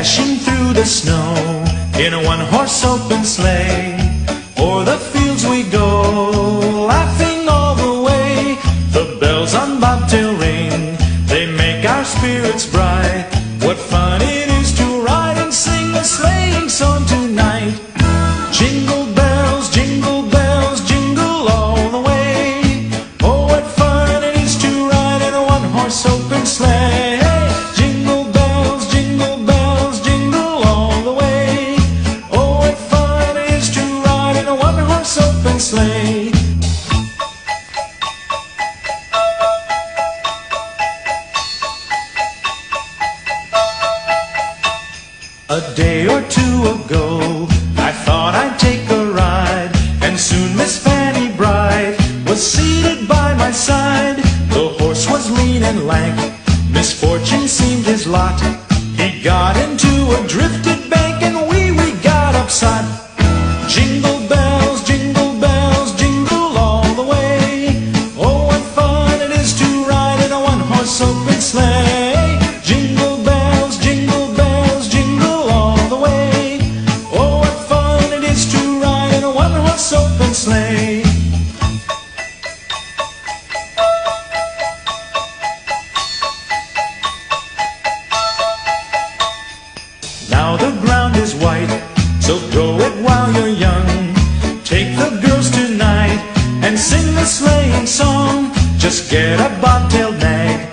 dashing through the snow in a one-horse open sleigh. O'er the fields we go, laughing all the way. The bells on bobtail ring, they make our spirits bright. What fun it is to ride and sing a sleighing song tonight. Jingle bells, jingle all the way. Oh, what fun it is to ride in a one-horse open sleigh. Jingle bells, jingle all the way. Oh, what fun it is to ride in a one-horse open sleigh. A day or two ago, I thought I'd take a ride, and soon Miss Fanny Bright was seated by my side. The horse was lean and lank, misfortune seemed his lot. He got into a drifted bank, and we got upside. Jingle bells, jingle all the way. Oh, what fun it is to ride in a one-horse open sleigh. Jingle bells, jingle all the way. Oh, what fun it is to ride in a one-horse open sleigh. Now the ground is white, so grow it while you're young. Take the girls tonight and sing the sleighing song. Just get a bobtailed nag